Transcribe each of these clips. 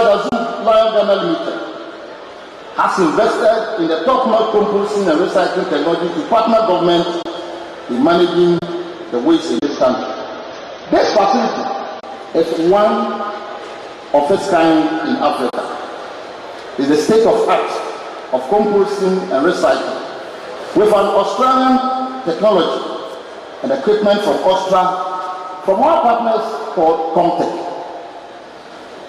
that Zoomlion Limited has invested in the top-notch composting and recycling technology to partner government in managing the waste in this country. This facility is one of its kind in Africa. It's the state of art of composting and recycling with an Australian technology and equipment from Austria from our partners called Compost.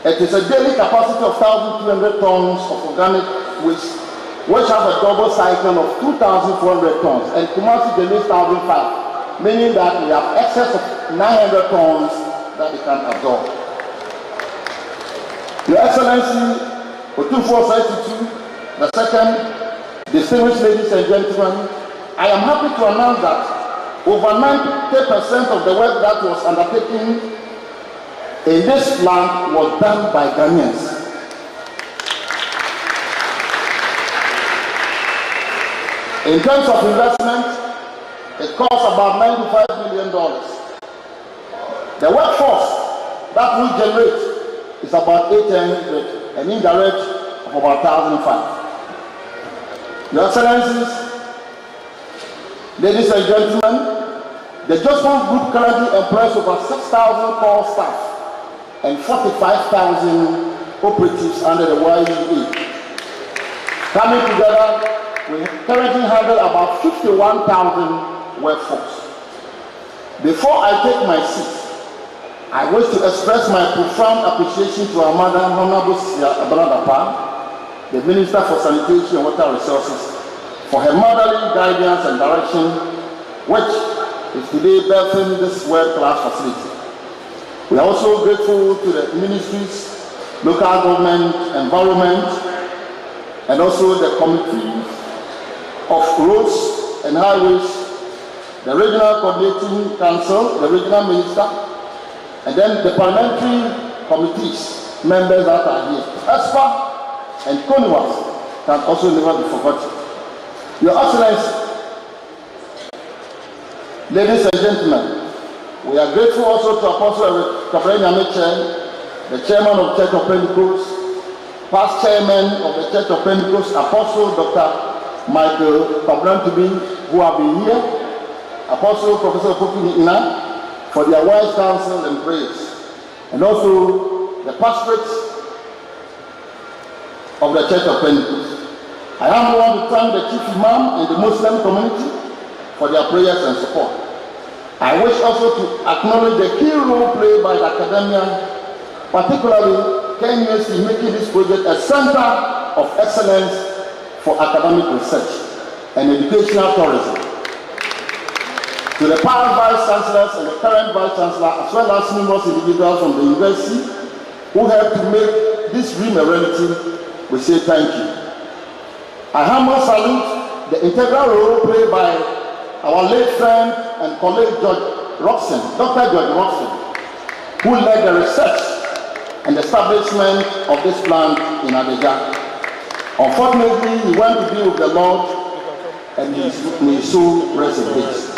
It is a daily capacity of 1,200 tons of organic waste, which has a double cycle of 2,400 tons, and Kumasi generates 1,005, meaning that we have excess of 900 tons that we can absorb. Your Excellency, Otunfo-Saitutu, the second, distinguished ladies and gentlemen, I am happy to announce that over 90% of the work that was undertaken in this plant was done by Ghanaians. In terms of investment, it costs about $95 million. The workforce that we generate is about 800, and indirect of about 1,005. Your Excellencies, ladies and gentlemen, the Johnson Group currently employs over 6,000 core staff and 45,000 operatives under the YEA. Coming together, we currently handle about 51,000 workforce. Before I take my seat, I wish to express my profound appreciation to our Madam Honorable Abranapa, the Minister for Sanitation and Water Resources, for her motherly guidance and direction, which is today birthing this world-class facility. We are also grateful to the ministries, local government, environment, and also the committee of roads and highways, the regional coordinating council, the regional minister, and then the parliamentary committees, members that are here. ESPA and CONUAS can also never be forgotten. Your Excellency, ladies and gentlemen, we are grateful also to Apostle Kabrenya Meche, the chairman of Church of Pentecost, past chairman of the Church of Pentecost, Apostle Dr. Michael Pabrantubi, who have been here, Apostle Professor Pupini Ina, for their wise counsel and praise, and also the pastorate of the Church of Pentecost. I am want to thank the Chief Imam and the Muslim community for their prayers and support. I wish also to acknowledge the key role played by the academia, particularly KNUST, in making this project a center of excellence for academic research and educational tourism. To the past Vice Chancellors and the current Vice Chancellor, as well as numerous individuals from the university who helped to make this dream a reality, we say thank you. I humbly salute the integral role played by our late friend and colleague Dr. George Roxon, who led the research and establishment of this plant in Abidjan. Unfortunately, he went to be with the Lord, and may so rest in peace.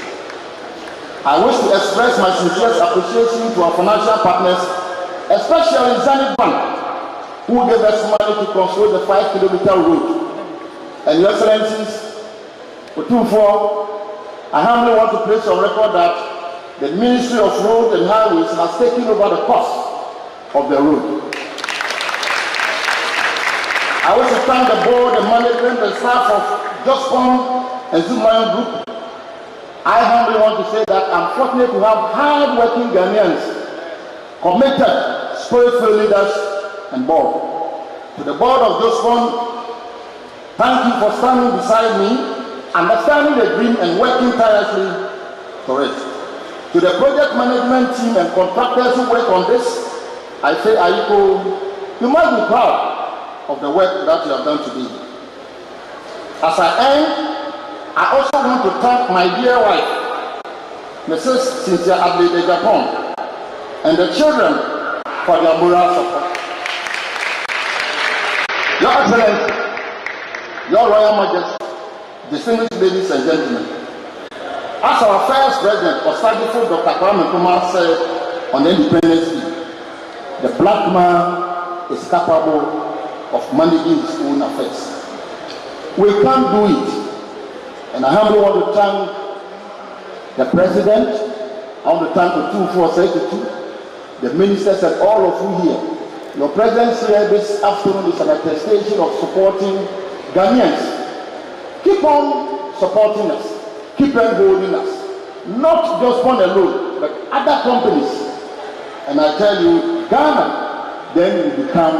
I wish to express my sincerest appreciation to our financial partners, especially Zenith Bank, who gave us money to construct the 5-kilometer road. And Your Excellencies, Otunfo, I humbly want to place on record that the Ministry of Roads and Highways has taken over the cost of the road. I wish to thank the board, the management, and staff of Jospon and Zoomlion Group. I humbly want to say that I'm fortunate to have hard-working Ghanaians, committed, spirit-filled leaders, and board. To the board of Jospon, thank you for standing beside me, understanding the dream and working tirelessly for it. To the project management team and contractors who work on this, I say, Ayiko, you must be proud of the work that you have done today. As I end, I also want to thank my dear wife, Mrs. Cynthia Adley de Japan, and the children for their moral support. Your Excellency, Your Royal Majesty, distinguished ladies and gentlemen, as our first president, Osadifo Dr. Kwame Nkrumah, said on Independence Day, the black man is capable of managing his own affairs. We can't do it. And I humbly want to thank the president. I want to thank the 2432, the ministers, and all of you here. Your presence here this afternoon is an attestation of supporting Ghanaians. Keep on supporting us. Keep on holding us. Not just one alone, but other companies. And I tell you, Ghana then will become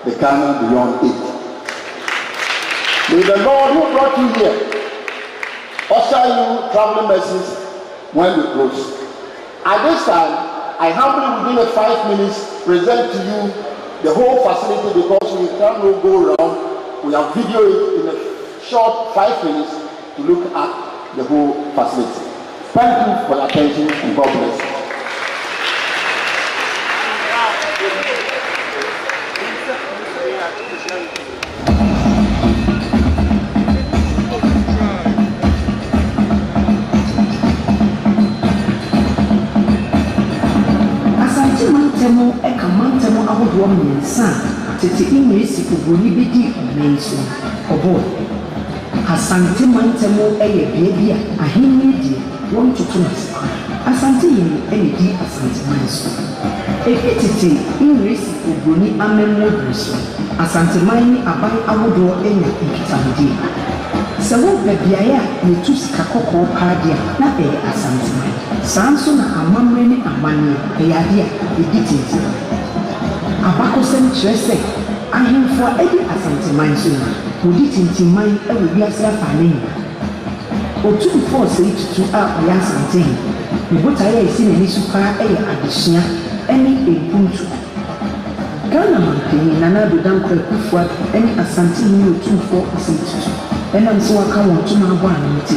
the Ghana beyond it. May the Lord who brought you here usher you traveling mercies when we close. At this time, I humbly within 5 minutes present to you the whole facility because we cannot go around. We have video it in a short 5 minutes to look at the whole facility. Thank you for your attention and God bless you. Mantemo eka mantemo ahodoɔ mmiɛnsa tete imesi ogoni bedi mmenso ɔbɔ asante mantemo ɛyɛ beebi a ahenni die wɔn toto no asante yi ɛyɛ di asante manso efi tete imesi ogoni amemmo so asante man ni aban ahodoɔ ɛnya nkitahodie sɛ wo beebiaeɛ a netu sika kɔkɔɔ paadeɛ na ɛyɛ asante man saa nso na amammerɛ ne amanneɛ ɛyɛ ade a ɛdi tenten abakɔsɛm kyerɛ sɛ ahemfo a ɛdi asanteman so no wɔdi tentenman ɛwɔ wiase afaane nyinaa otumfoɔ sɛ tutu a ɔyɛ asantehe ne botaeɛ a ɛsi n'ani so paa ɛyɛ adesua ɛne mpuntu Ghana manpanyin Nana Addo Dankwa Akufo-Addo ɛne asantehe ne otumfoɔ sɛ tutu ɛnam sɛ waka wɔn toma abɔ ano nti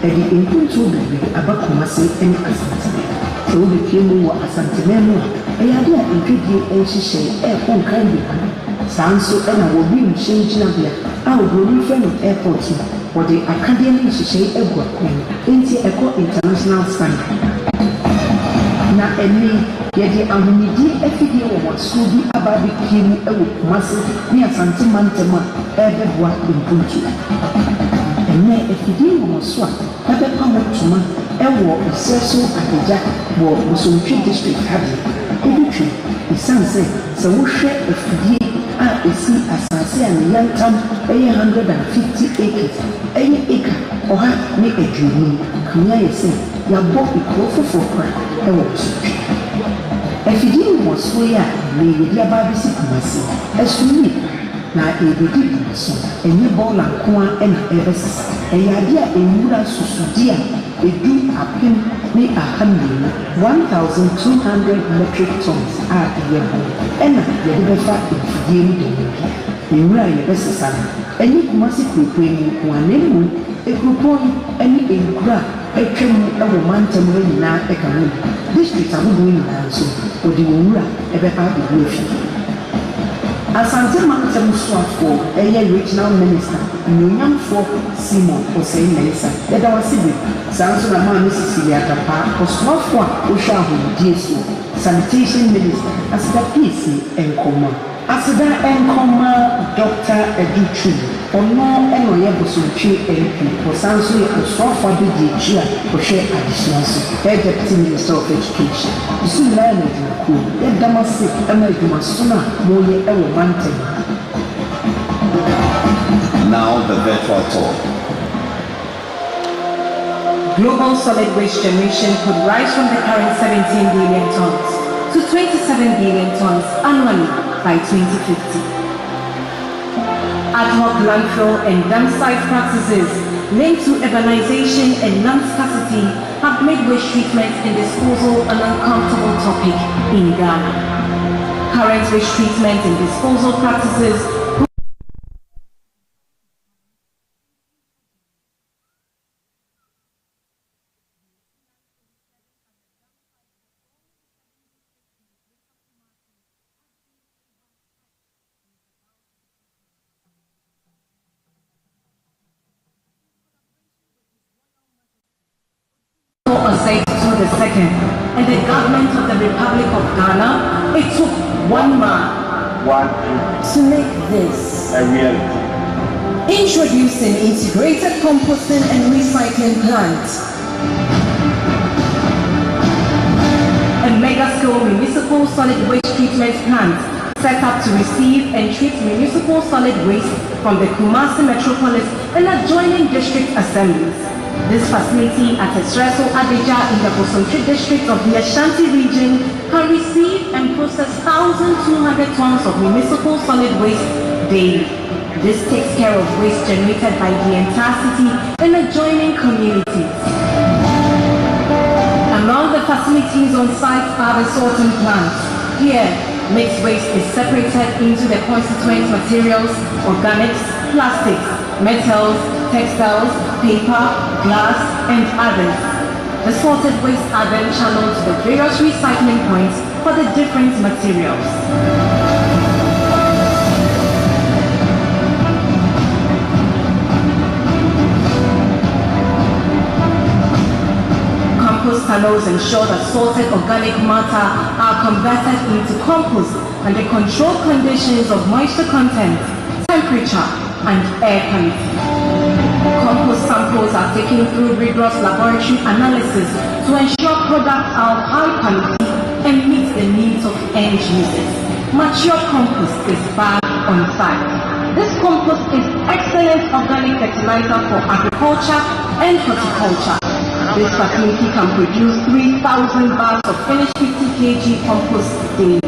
ɛde mpuntu bebree aba Kumase ɛne asanteman sɛ wobɛpie mu wɔ asanteman mu a ɛyɛ ade a ntwadie ɛnhyehyɛ ɛɛkɔ nkan bebree saa nso ɛna wɔbi nhyɛn gyinabea a oburoni fɛ no airport no wɔde akadeɛ ne nhyehyɛ agu akwan enti ɛkɔ international standard na ɛne yɛde ahomidie afidie wɔ wɔso bi aba abɛpie mu ɛwɔ Kumase ne asanteman ntam a ɛbɛboa mpuntu ɛnɛ afidie wɔ wɔso a ɛbɛpa mo toma ɛwɔ ɔsɛ so adagya wɔ Bosontwe district hadeɛ ɛbɛtwa ɛsiane sɛ sɛ wohwɛ afidie a ɛsi asase a ne yantam ɛyɛ 150 acres ɛyɛ acre ɔha ne aduonum kamea yɛ sɛ yɛabɔ ekuro foforɔ kora ɛwɔ Bosontwe afidie wɔ so yi a ne yɛde aba abɛsi Kumase ɛsomie na ɛbɛdi so ɛnyɛ bɔɔla nko a ɛna ɛbɛsesa ɛyɛ ade a ɛnwura susudi a ɛdu apem ne ahanmenu 1,200 metric tons a ɛyɛ bɔ ɛna yɛde bɛfa afidie no dɛmɛbia ɛnwura a yɛbɛsesa no ɛnyɛ Kumase kuropɔn mu nko a na mmom ekuropɔn ɛne nkura a atwa mu ɛwɔ mantam hɔ nyinaa ɛka ho district ahodoɔ nyinaa nso wɔde wɔn wura ɛbɛba abɛgu afidie Asante mantam soafoɔ ɛyɛ regional minister nyonyamfoɔ Simon Osei-Mensah yɛda wase bi saa nso na maa Mrs. Atapa ɔsoafoɔ a wohwɛ ahomidie so sanitation minister aseda PC nkɔmma aseda nkɔmma Dr. Edutri ɔno ɛna ɔyɛ Bosontwe MP ɔsan nso yɛ ɔsoafoɔ abɛdi akyi a ɔhwɛ adesua so Deputy Minister of Education Zoomlion adwumakuo yɛda wase ɛma adwumaso no a moyɛ ɛwɔ mantam. Now the virtual tour. Global solid waste generation could rise from the current 17 billion tons to 27 billion tons annually by 2050. Ad hoc landfill and dump site practices linked to urbanization and land scarcity have made waste treatment and disposal an uncomfortable topic in Ghana. Current waste treatment and disposal practices II and the government of the Republic of Ghana, it took one man, want to make this a reality. Introducing integrated composting and recycling plant. A mega-scale municipal solid waste treatment plant set up to receive and treat municipal solid waste from the Kumasi metropolis and adjoining district assemblies. This facility at Esreso Adija in the Bosomtri district of the Ashanti region can receive and process 1,200 tons of municipal solid waste daily. This takes care of waste generated by the entire city and adjoining communities. Among the facilities on site are the sorting plants. Here, mixed waste is separated into the constituent materials, organics, plastics, metals, textiles, paper, glass, and others. The sorted waste are then channeled to the various recycling points for the different materials. Compost tunnels ensure that sorted organic matter are converted into compost under controlled conditions of moisture content, temperature, and air quality. Compost samples are taken through rigorous laboratory analysis to ensure products are of high quality and meet the needs of end users. Mature compost is bagged on site. This compost is excellent organic fertilizer for agriculture and horticulture. This facility can produce 3,000 bags of finished 50 kg compost daily.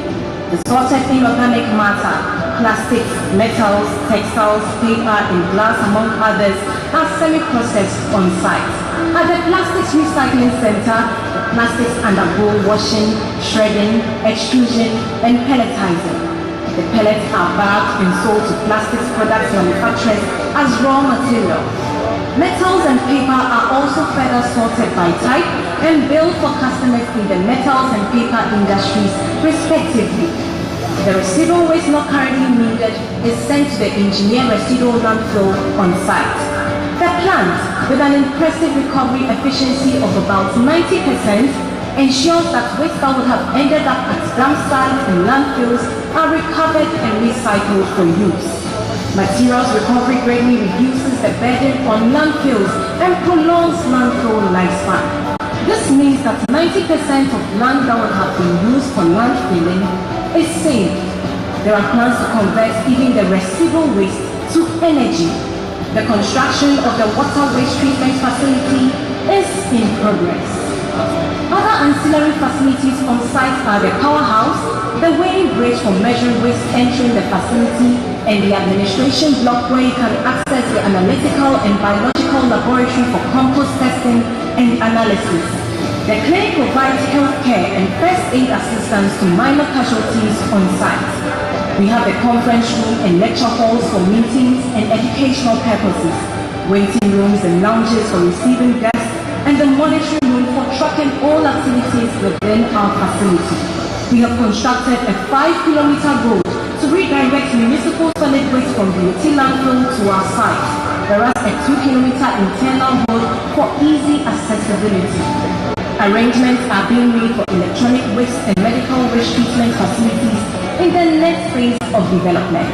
The sorted inorganic matter, plastics, metals, textiles, paper, and glass, among others, are semi-processed on site. At the Plastics Recycling Center, the plastics undergo washing, shredding, extrusion, and pelletizing. The pellets are bagged and sold to plastics products manufacturers as raw material. Metals and paper are also further sorted by type and billed for customers in the metals and paper industries, respectively. The residual waste not currently needed is sent to the engineered residual landfill on site. The plant, with an impressive recovery efficiency of about 90%, ensures that waste that would have ended up at dump sites and landfills are recovered and recycled for use. Materials recovery greatly reduces the burden on landfills and prolongs landfill lifespan. This means that 90% of land that would have been used for landfilling is saved. There are plans to convert even the residual waste to energy. The construction of the water waste treatment facility is in progress. Other ancillary facilities on site are the powerhouse, the weighing bridge for measuring waste entering the facility, and the administration block where you can access the analytical and biological laboratory for compost testing and analysis. The clinic provides healthcare and first aid assistance to minor casualties on site. We have the conference room and lecture halls for meetings and educational purposes, waiting rooms and lounges for receiving guests, and the monitoring room for tracking all activities within our facility. We have constructed a 5-kilometer road to redirect municipal solid waste from the UT landfill to our site, whereas a 2-kilometer internal road for easy accessibility. Arrangements are being made for electronic waste and medical waste treatment facilities in the next phase of development.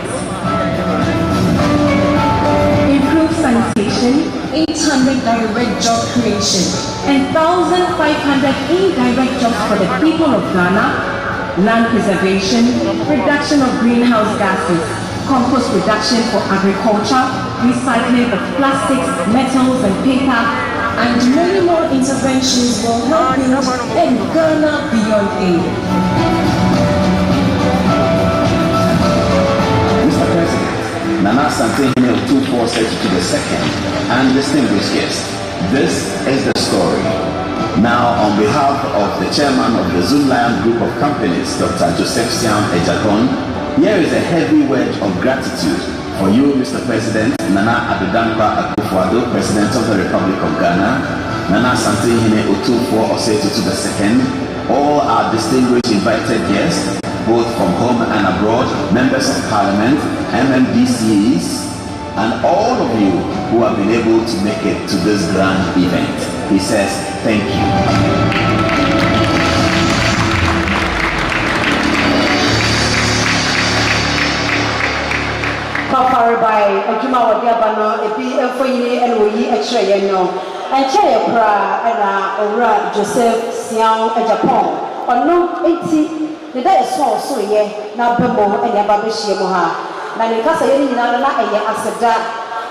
Improved sanitation, 800 direct job creation, and 1,500 indirect jobs for the people of Ghana. Land preservation, reduction of greenhouse gases, compost reduction for agriculture, recycling of plastics, metals, and paper, and many more interventions will help build a Ghana beyond aid. Mr. President, Nana Santehene Otumfuo said to the second and distinguished guests, this is the story. Now, on behalf of the chairman of the Zoomlion group of companies, Dr. Joseph Siam Ejagon, here is a heavy wedge of gratitude for you, Mr. President, Nana Adodankwa Akufo-Addo, President of the Republic of Ghana, Nana Santehene Otumfuo Osei Tutu II, all our distinguished invited guests, both from home and abroad, members of parliament, MMDCs, and all of you who have been able to make it to this grand event. He says, thank you. Far by a Juma or Diabano, a B for ye and we a tray, no. And Chaya Pra and Ora Joseph Siao a Japan. Or no 80, the day is so ye, now Bemo and Yababishi Moha. Nanikasa Yanina and Asada.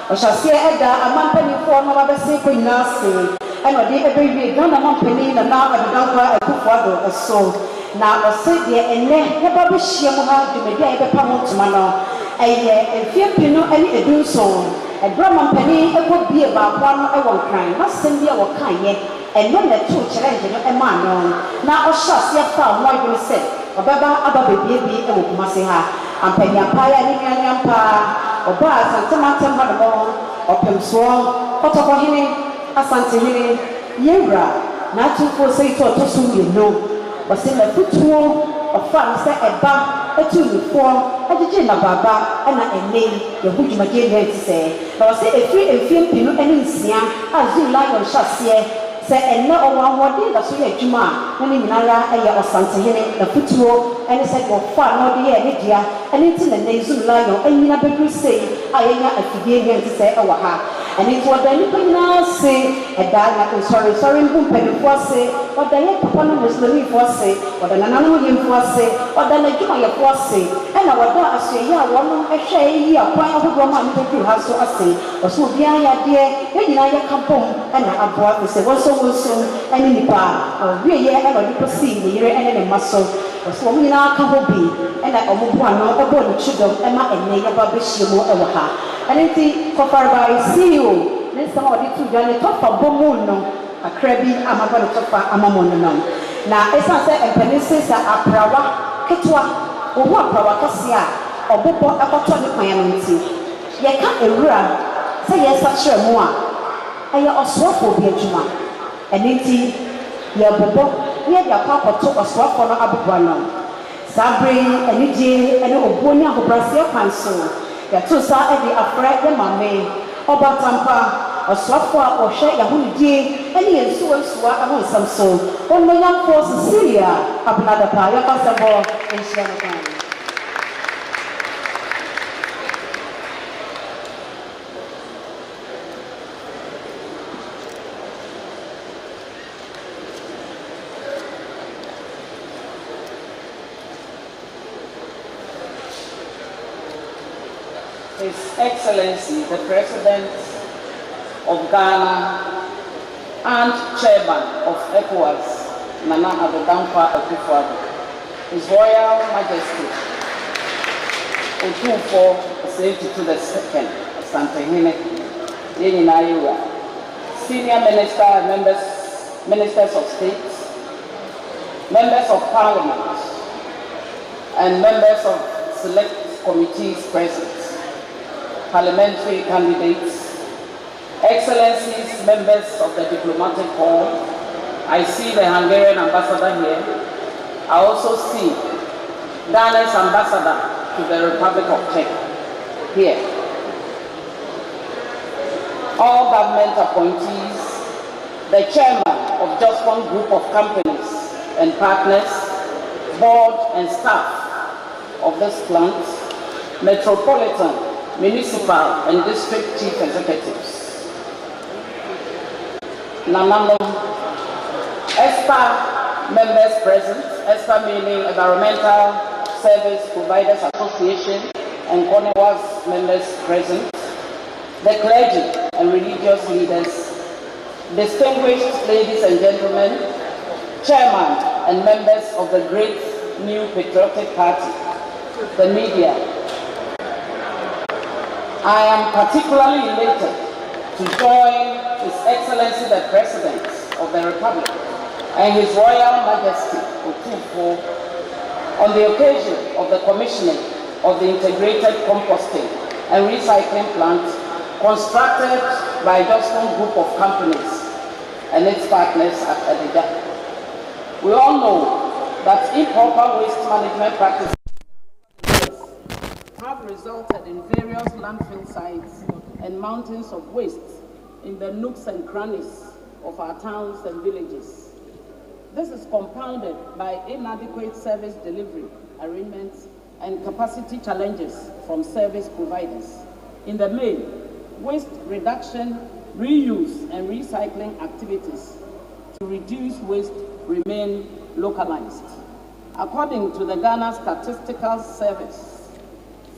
We shall see Edda a man penny for Mabasi Queen Nasi. And a day baby done a man penny and now a Dogwa a Kufuado a soul. Now a sit there and let Yababishi Moha to make a Pamon a few pino and a do so. A Brahman penny, it would be about one crime, not send me our kind yet, and not the two challenging a man on. Now, a shot, your found what you said, or Baba, Abba, baby, and with Masiha, and Penny Empire, and Empire, or Bars and Tomato Madamon, or Pim Swan, or Tokohini, Asantini, Yera, not to forsake to soon you know, but send a footstool of fun, set a bar, a 2 before, a Jina Baba, and a name, the Hood Magazine to say. But I say a free and film pin and Sia, as you like on Chassier, say, and not one day, that's where Juma, when in Nara, and your Santini, the footstool, and I said, well, far no dear, Lydia, and it's in the name Zoomlion, and you never say, I am not a figure to say, oh, ha. And it was the little now say, a dad, sorry, Bumpy for say, or the young Papa was living for say, or the Nana him for say, or the Najuma for say, and our daughter say, yeah, one a share, yeah, quite a good woman who has to say, or so be I dear, and I come home, and I brought me say, what's so soon, and in the bar, or we are ever to see the year and a muscle, or so we now come home, and I almost want no about the children, Emma and Naya Babishimo over her. And it's for far by CEO. Let's somebody to the top of Bomuno, a crabby, I'm about to top of Amamono. Now, as I said, and Penisses are Prawa, Ketua, or what Prawa Cassia, or Bobo Apatonic Miami. Ye can't err, say yes, such a moi. I are swap for Juma. And it's your Bobo, near your papa took a swap for Abuano. Sabri, and Niji, and Obonia who Brazil Council. Ya two sa every afraid the mammy, or Batampa, or Swafwa, or Shay Yahudi, any and so and swat among some soul. On my young force, Cecilia, up another pie, your possible in Shannon. His Excellency, the President of Ghana and Chairman of ECOWAS, Nana Addo Akufo-Addo, His Royal Majesty, Otumfuo Osei-Tutu II, Asantehene, Yeninayiwa, Senior Minister and Ministers of State, Members of Parliament, and members of select committees present, parliamentary candidates, Excellencies, members of the diplomatic corps. I see the Hungarian ambassador here. I also see Ghana's ambassador to the Republic of Czech here. All government appointees, the chairman of just one group of companies and partners, board and staff of this plant, metropolitan, municipal and district chief executives. Nanano, ESPA members present, ESPA meaning Environmental Service Providers Association, and CONEWAS members present, the clergy and religious leaders, distinguished ladies and gentlemen, chairman and members of the great new patriotic party, the media. I am particularly elated to join His Excellency the President of the Republic and His Royal Majesty Otumfuo on the occasion of the commissioning of the integrated composting and recycling plant constructed by just one group of companies and its partners at Adida. We all know that improper waste management practices have resulted in various landfill sites and mountains of waste in the nooks and crannies of our towns and villages. This is compounded by inadequate service delivery arrangements and capacity challenges from service providers. In the main, waste reduction, reuse, and recycling activities to reduce waste remain localized. According to the Ghana Statistical Service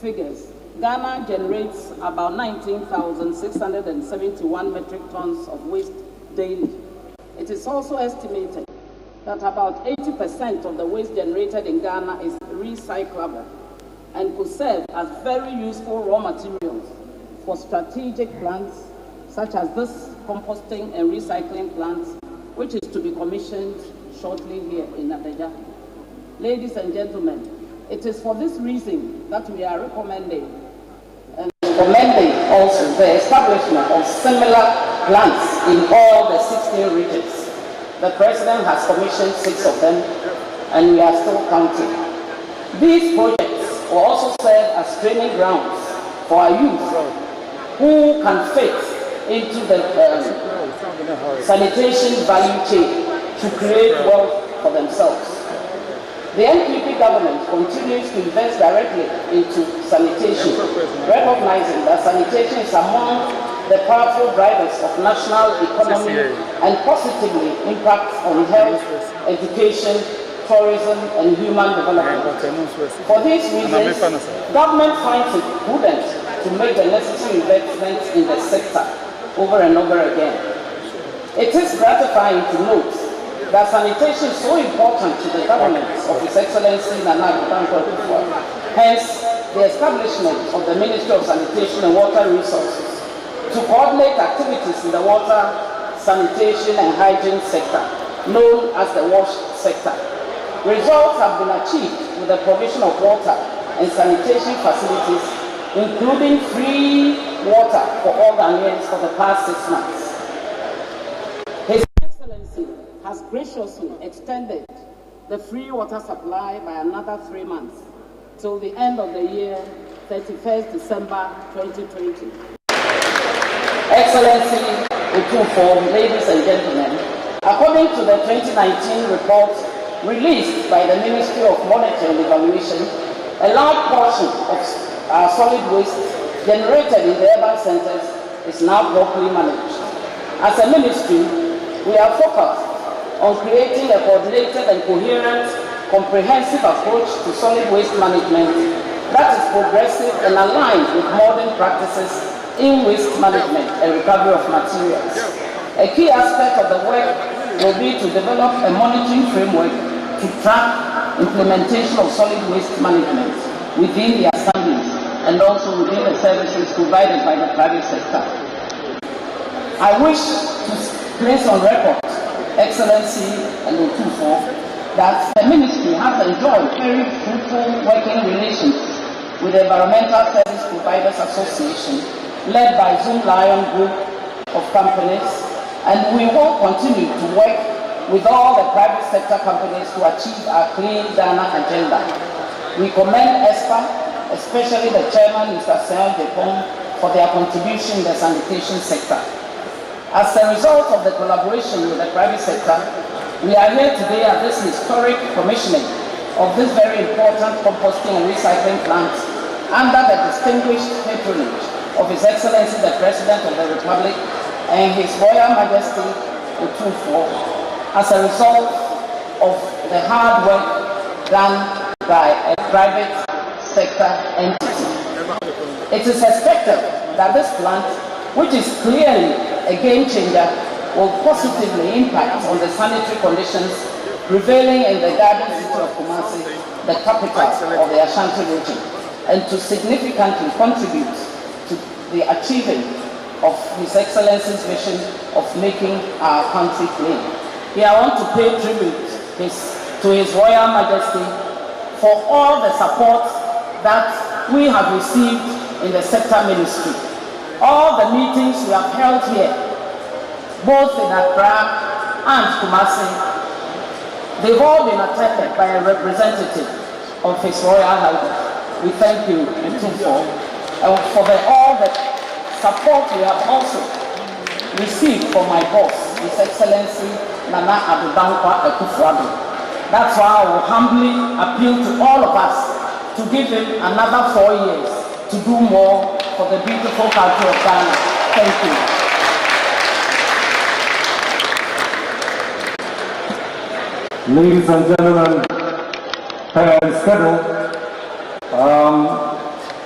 figures, Ghana generates about 19,671 metric tons of waste daily. It is also estimated that about 80% of the waste generated in Ghana is recyclable and could serve as very useful raw materials for strategic plants such as this composting and recycling plant, which is to be commissioned shortly here in Abuja. Ladies and gentlemen, it is for this reason that we are recommending also the establishment of similar plants in all the 16 regions. The President has commissioned 6 of them, and we are still counting. These projects will also serve as training grounds for our youth who can fit into the sanitation value chain to create wealth for themselves. The NPP government continues to invest directly into sanitation, recognizing that sanitation is among the powerful drivers of national economy and positively impacts on health, education, tourism, and human development. For these reasons, government finds it prudent to make the necessary investments in the sector over and over again. It is gratifying to note that sanitation is so important to the government of His Excellency Nana Akufo-Addo. Hence, the establishment of the Ministry of Sanitation and Water Resources to coordinate activities in the water, sanitation and hygiene sector, known as the WASH sector. Results have been achieved with the provision of water and sanitation facilities, including free water for all Ghanaians for the past 6 months. His Excellency has graciously extended the free water supply by another 3 months till the end of the year, 31st December 2020. Excellency Akufo, ladies and gentlemen, according to the 2019 report released by the Ministry of Monitoring and Evaluation, a large portion of our solid waste generated in the urban centers is now properly managed. As a ministry, we are focused on creating a coordinated and coherent, comprehensive approach to solid waste management that is progressive and aligned with modern practices in waste management and recovery of materials. A key aspect of the work will be to develop a monitoring framework to track implementation of solid waste management within the assemblies and also within the services provided by the private sector. I wish to place on record, Excellency and Akufo, that the ministry has enjoyed very fruitful working relations with the Environmental Service Providers Association, led by Zoomlion Group of companies, and we will continue to work with all the private sector companies to achieve our Clean Ghana agenda. We commend ESPA, especially the chairman, Mr. Sean Depong, for their contribution in the sanitation sector. As a result of the collaboration with the private sector, we are here today at this historic commissioning of this very important composting and recycling plant under the distinguished patronage of His Excellency the President of the Republic and His Royal Majesty Akufo, as a result of the hard work done by a private sector entity. It is expected that this plant, which is clearly a game changer, will positively impact on the sanitary conditions prevailing in the garden city of Kumasi, the capital of the Ashanti region, and to significantly contribute to the achieving of His Excellency's vision of making our country clean. Here I want to pay tribute to His Royal Majesty for all the support that we have received in the sector ministry. All the meetings we have held here, both in Accra and Kumasi, they've all been attended by a representative of His Royal Highness. We thank you, Akufo, for all the support we have also received from my boss, His Excellency Nana Akufo-Addo. That's why I will humbly appeal to all of us to give him another 4 years to do more for the beautiful country of Ghana. Thank you. Ladies and gentlemen, schedule,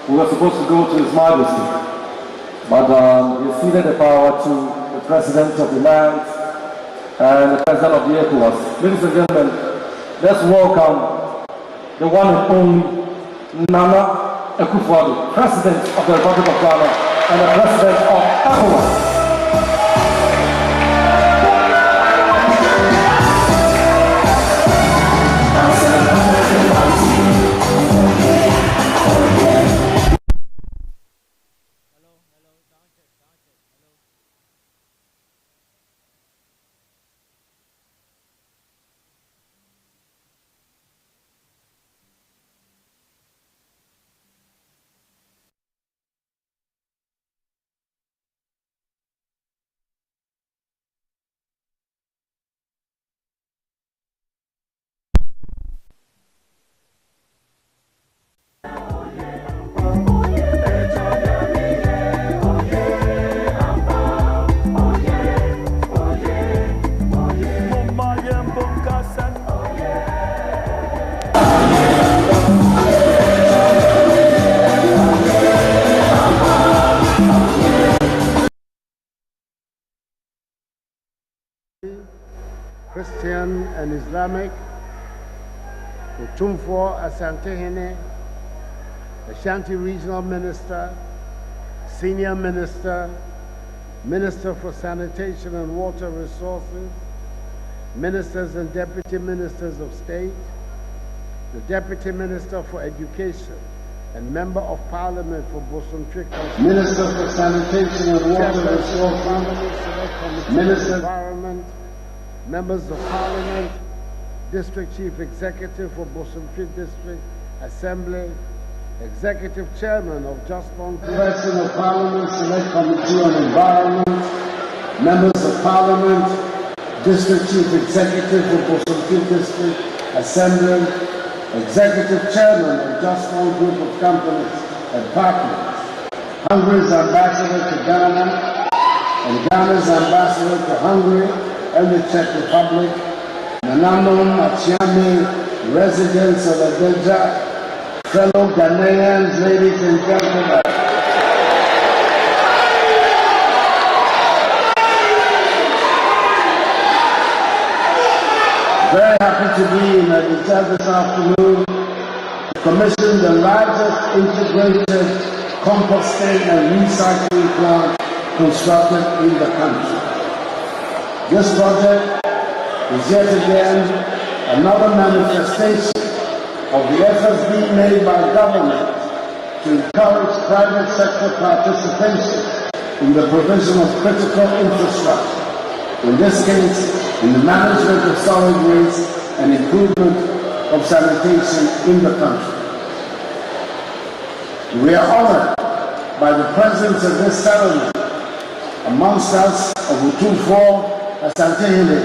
we were supposed to go to His Majesty, but he ceded the power to the President of the land and the President of the ECOWAS. Ladies and gentlemen, let's welcome the one and only Nana Akufo-Addo, President of the Republic of Ghana and the President of ECOWAS. Christian and Islamic, Otumfuo Asantehene, Ashanti Regional Minister, Senior Minister, Minister for Sanitation and Water Resources, Ministers and Deputy Ministers of State, the Deputy Minister for Education and Member of Parliament for Bosumtwi Constituency, Minister for Sanitation and Water Resources, Minister of Environment, Members of Parliament, District Chief Executive for Bosumtwi District Assembly, Executive Chairman of Justbon President of Parliament, Select Committee on Environment, Members of Parliament, District Chief Executive for Bosumtwi District Assembly, Executive Chairman of Justbon Group of Companies and Partners, Hungary's Ambassador to Ghana, and Ghana's Ambassador to Hungary and the Czech Republic, Nanamon Achiame, residents of Adeja, fellow Ghanaians, ladies and gentlemen. Very happy to be in Adeja this afternoon to commission the largest integrated composting and recycling plant constructed in the country. This project is yet again another manifestation of the efforts being made by government to encourage private sector participation in the provision of critical infrastructure, in this case, in the management of solid waste and improvement of sanitation in the country. We are honored by the presence of this ceremony amongst us of Otumfuo Asantehene,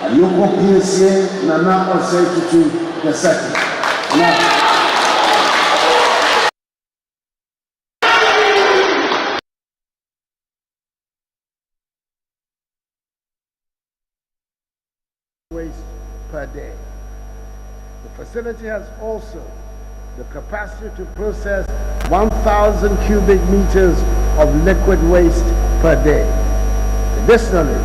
Ayoko PSA, Nana Osei Tutu II. waste per day. The facility has also the capacity to process 1,000 cubic meters of liquid waste per day. Additionally,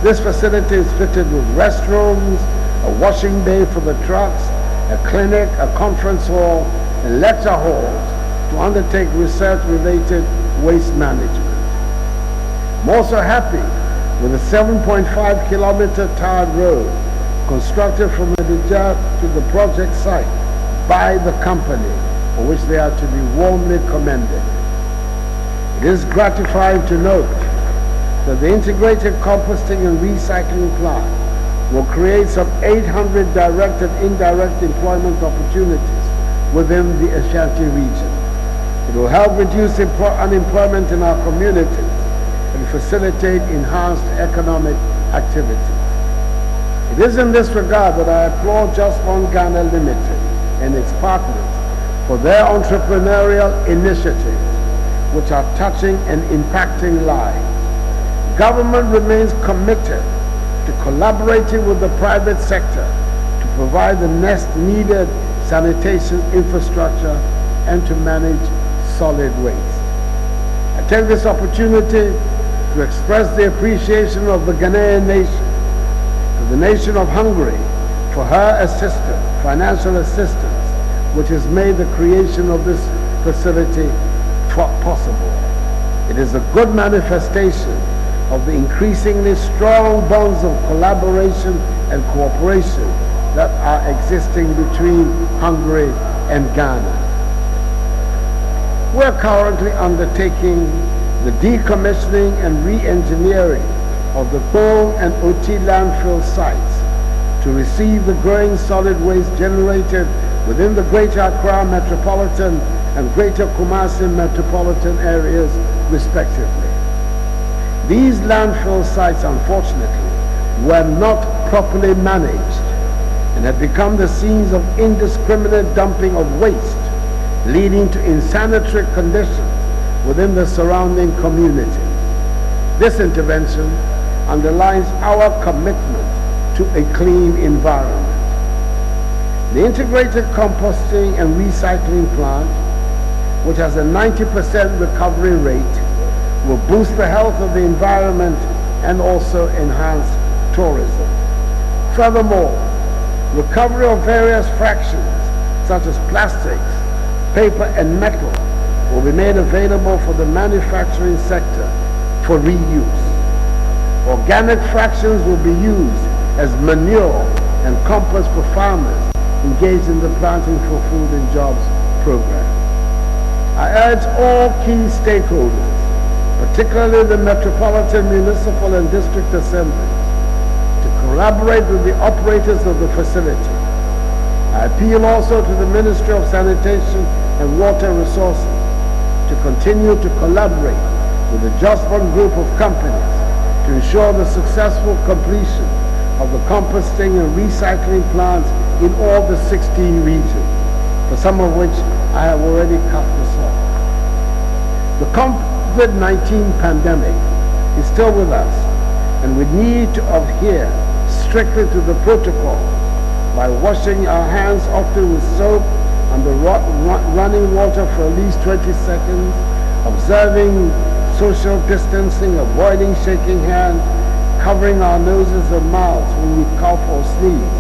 this facility is fitted with restrooms, a washing bay for the trucks, a clinic, a conference hall, and lecture halls to undertake research-related waste management. I'm also happy with a 7.5 kilometer tarred road constructed from Adeja to the project site by the company, for which they are to be warmly commended. It is gratifying to note that the integrated composting and recycling plant will create some 800 direct and indirect employment opportunities within the Ashanti region. It will help reduce unemployment in our communities and facilitate enhanced economic activity. It is in this regard that I applaud Justbon Ghana Limited and its partners for their entrepreneurial initiatives, which are touching and impacting lives. Government remains committed to collaborating with the private sector to provide the next needed sanitation infrastructure and to manage solid waste. I take this opportunity to express the appreciation of the Ghanaian nation to the nation of Hungary for her assistance, financial assistance, which has made the creation of this facility possible. It is a good manifestation of the increasingly strong bonds of collaboration and cooperation that are existing between Hungary and Ghana. We're currently undertaking the decommissioning and re-engineering of the Bone and OT landfill sites to receive the growing solid waste generated within the Greater Accra metropolitan and Greater Kumasi metropolitan areas, respectively. These landfill sites, unfortunately, were not properly managed and had become the scenes of indiscriminate dumping of waste, leading to insanitary conditions within the surrounding community. This intervention underlines our commitment to a clean environment. The integrated composting and recycling plant, which has a 90% recovery rate, will boost the health of the environment and also enhance tourism. Furthermore, recovery of various fractions such as plastics, paper and metal will be made available for the manufacturing sector for reuse. Organic fractions will be used as manure and compost for farmers engaged in the Planting for Food and Jobs program. I urge all key stakeholders, particularly the Metropolitan, Municipal and District Assemblies, to collaborate with the operators of the facility. I appeal also to the Ministry of Sanitation and Water Resources to continue to collaborate with the Josbon Group of companies to ensure the successful completion of the composting and recycling plants in all the 16 regions, for some of which I have already cut this off. The COVID-19 pandemic is still with us, and we need to adhere strictly to the protocol by washing our hands often with soap under running water for at least 20 seconds, observing social distancing, avoiding shaking hands, covering our noses and mouths when we cough or sneeze,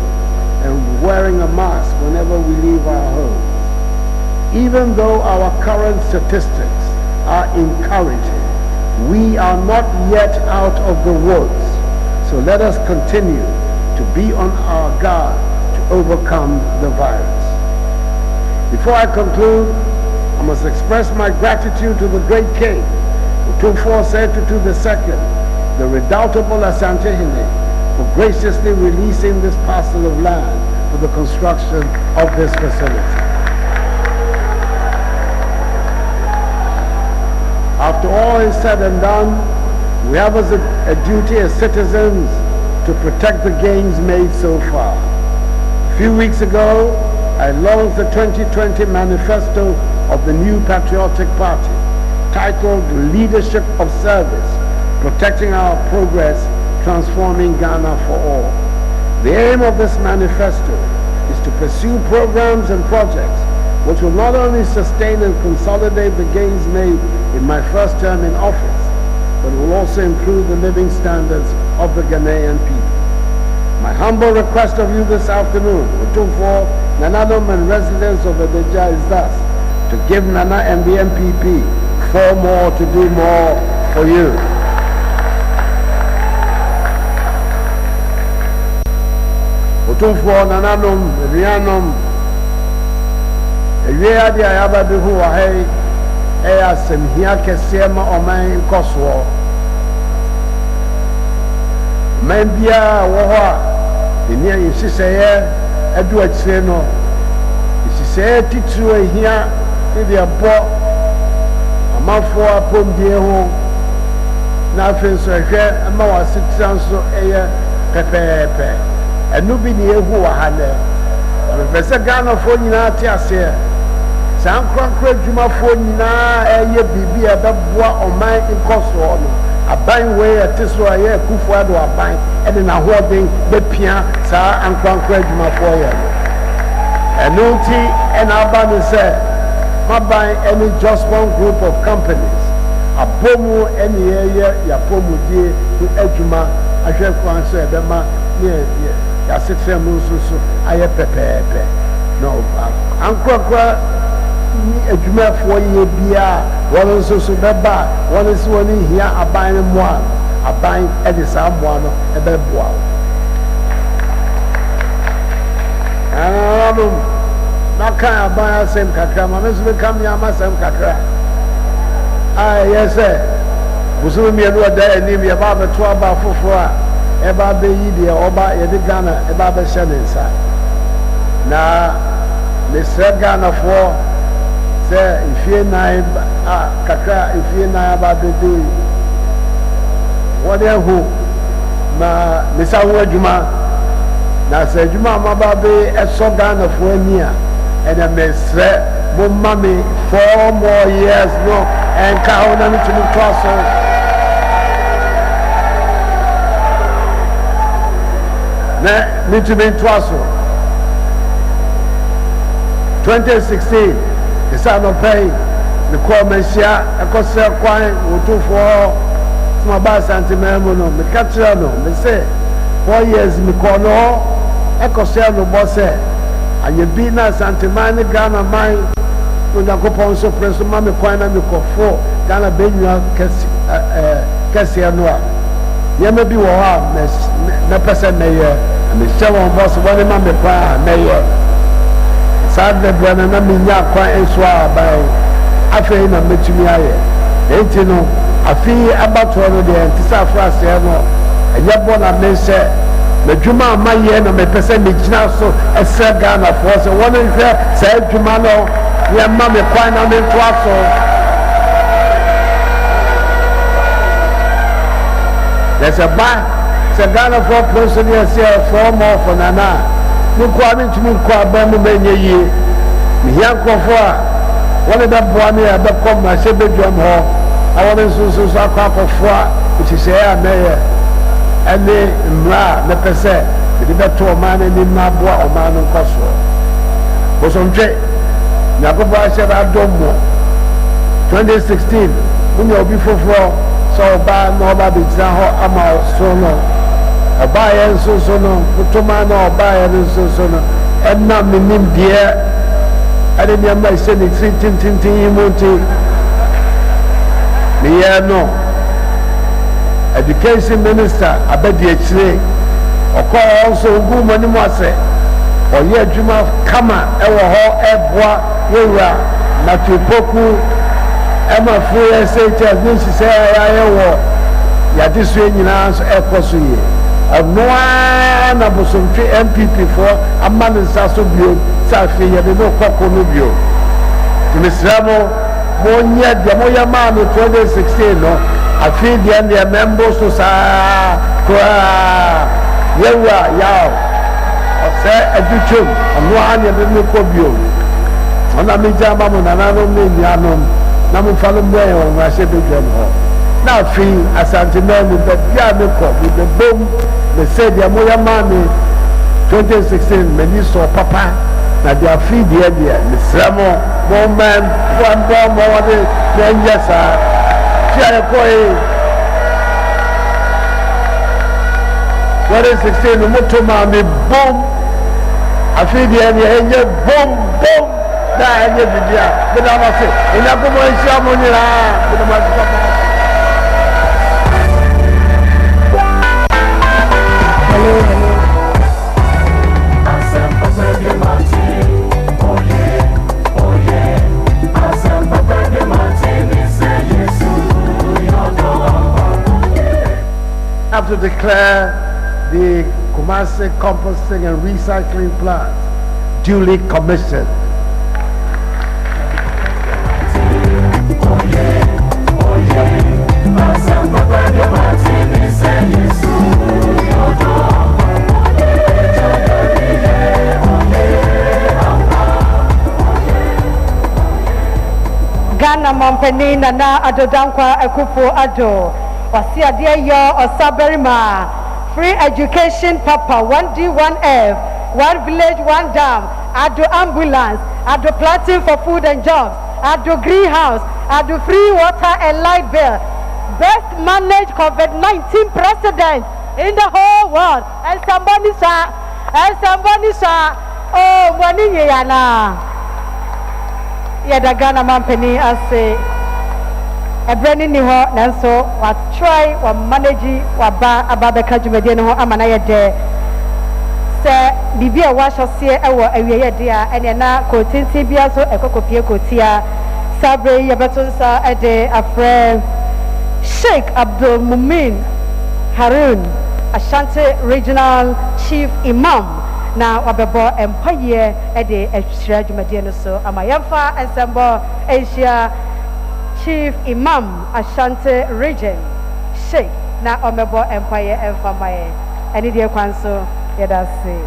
and wearing a mask whenever we leave our homes. Even though our current statistics are encouraging, we are not yet out of the woods, so let us continue to be on our guard to overcome the virus. Before I conclude, I must express my gratitude to the great king, Otumfuo Osei-Tutu II, the redoubtable Asantehene, for graciously releasing this parcel of land for the construction of this facility. After all is said and done, we have as a duty as citizens to protect the gains made so far. A few weeks ago, I launched the 2020 manifesto of the new patriotic party, titled Leadership of Service, Protecting Our Progress, Transforming Ghana for All. The aim of this manifesto is to pursue programs and projects which will not only sustain and consolidate the gains made in my first term in office, but will also improve the living standards of the Ghanaian people. My humble request of you this afternoon, Otumfuo, Nanadom and residents of Edeja, is thus: to give Nana and the MPP 4 more to do more for you. Otumfuo, Nanadom, Rianom, Ewie adi ayaba bi hu wa hai eya semhia kese ma oman nkoso. Man bia wo ho a eni yisiseye adu akyire no. Yisiseye titru ehia e de abo amafo apomdie ho na afenso ehwe ama wasitran so eye pepepe. Enu bi ni ehu wa ha ne. Mepese Ghana fo nyina ate ase. saa nkorankora adwumafoɔ nyinaa ɛyɛ biribi a ɛbɛboa ɔman nkɔsoɔ no aban wei ɛte so a ɛyɛ akufo ado aban ɛde n'ahoɔden bɛpia saa nkorankora adwumafoɔ yɛ no ɛno nti ɛna aba no sɛ maban ɛne just one group of companies abomu ɛne yɛyɛ yɛapɔmudie ho adwuma ahwɛ kwan so ɛbɛma ne yɛasetena mu nso so ayɛ pɛpɛɛpɛ na ankorakora ni adwumafoɔ yɛ biara wɔn nso so bɛba wɔn nso wɔn hia aban no mmoa aban ɛde saa mmoa no ɛbɛboa wo ananom na kan aban asɛm kakra ma me nso bɛka me ama asɛm kakra a ɛyɛ sɛ bosom mmienu ɔda anim yɛba abɛto aba foforɔ a ɛba abɛyi deɛ ɔba yɛde Ghana ɛba abɛhyɛ ne nsa na mesrɛ Ghanafoɔ sɛ mfie nan a kakra mfie nan aba abɛdi wɔde ahu ma mesa ho adwuma na sɛ adwuma a maba bɛ ɛsɔ Ghanafoɔ ani a ɛna mesrɛ momma me 4 more years no ɛnka ho na metumi toa so na metumi toa so 2016 ɛsɛ anɔpɛi mekɔɔ mahyia ɛkɔsrɛ kwan wɔtofoɔ sɛmaba asantemaa mu no meka kyerɛ no mesɛ 4 years mekɔɔ no hɔ ɛkɔsrɛ no bɔ sɛ anyɛ bi na asantemaa ne Ghana man onyankopɔn nso pere so ma me kwan na mekɔfo Ghana bɛnwua kɛseɛ no a nneɛma bi wɔ hɔ a mɛpɛ sɛ mɛyɛ mehyɛ wɔn bɔ so wɔne ma me kwan a mɛyɛ saa dabrɛ no na menya kwan nso a aban afei na mɛtumi ayɛ enti no afei abatoɔ no deɛ nti sɛ afraseɛ no ɛnyɛ bɔ na menhyɛ m'adwuma a mayɛ na mepɛ sɛ megyina so ɛsrɛ Ghanafoɔ sɛ wɔne nhwɛ saa adwuma no yɛma me kwan na mentoa so yɛsɛ ba sɛ Ghanafoɔ pere so ne yɛsɛ 4 more for nana a ne nkoa ne ntumi nkɔ aban mu mɛnyɛ yie mehia nkurɔfoɔ a wɔne bɛboa me a bɛkɔ mmarahyɛ badwam hɔ na wɔne nso akɔ akɔfoɔ a nhyehyɛeɛ a mɛyɛ ɛne mmara a mɛpɛ sɛ mede bɛto ɔman no anim na aboa ɔman no nkɔsoɔ bosontwe nyankopɔn ahyɛ no adɔm mo 2016 wonya obi foforɔ sɛ ɔbaa na ɔba bɛgyina hɔ ama so no ɔbaayɛ nso so no wotoma na ɔbaayɛ no nso so no ɛnam ne nimdeɛ ɛne nneɛma ɛhyɛ ne tiri tintenten yi mu nti meyɛ no education minister abɛdi akyire ɔkɔɔ nso ogu mu anim ase ɔyɛ adwuma kama ɛwɔ hɔ ɛboa yɛwura natupoku ɛma free SHS ne nhyehyɛ ayɛ wɔ yɛade so nyinaa nso ɛkɔ so yie ɔnoa na bosontwe MPP foɔ ama ne nsa so bio sɛ afei yɛde ne kɔkɔ no bio mesrɛ mo monyɛ deɛ moyɛ maa no 2016 no afei deɛ ndeɛ mɛmbo so saa koraa yɛwura yaw ɔsɛ adwitwam ɔnoa ne yɛde ne kɔ bio ɔna megya ama mo nananom ne nnuanom na momfa no mmɔ yɛ wɔ mmarahyɛ badwam hɔ na afei asantemaa mu baabi a mekɔ mebɛbom me sɛ deɛ moyɛ maa me 2016 m'ani sɔ papa na deɛ afei deɛ mesrɛ mo momman wɔndɔ ma wɔde yɛnyɛ saa fia yɛkɔe 2016 no moto maa me bom afei deɛ neɛ ɛnyɛ bom da ɛnyɛ bibi a bɛda ma se onyankopɔn nhyia mo nyinaa bɛda ma se papa I have to declare the Kumasi composting and recycling plant duly commissioned. Mampeni Nana Adodankwa Ekupo Ado. Wasi Adia Yo Osaberima. Free education Papa 1D 1F. 1 village 1 dam. Ado ambulance. Ado planting for food and jobs. Ado greenhouse. Ado free water and light bill. Best managed COVID-19 president in the whole world. And somebody saw. Oh, money yana. Yadagana Mampeni ase. A brand new ho nanso wa try wa manage wa ba ababeka dwumade no ho amana ye de se bibia wa hyose ewo awiye de a ene na ko tintin bia so ekokopie kotia sabre ye betonsa ede afre Sheikh Abdul Mumin Harun Ashanti Regional Chief Imam na wabebo empaye ede ehwira dwumade no so amayamfa ensembo Asia Chief Imam Ashanti Region Sheikh na omebo empire enfamaye eni die kwanso yedase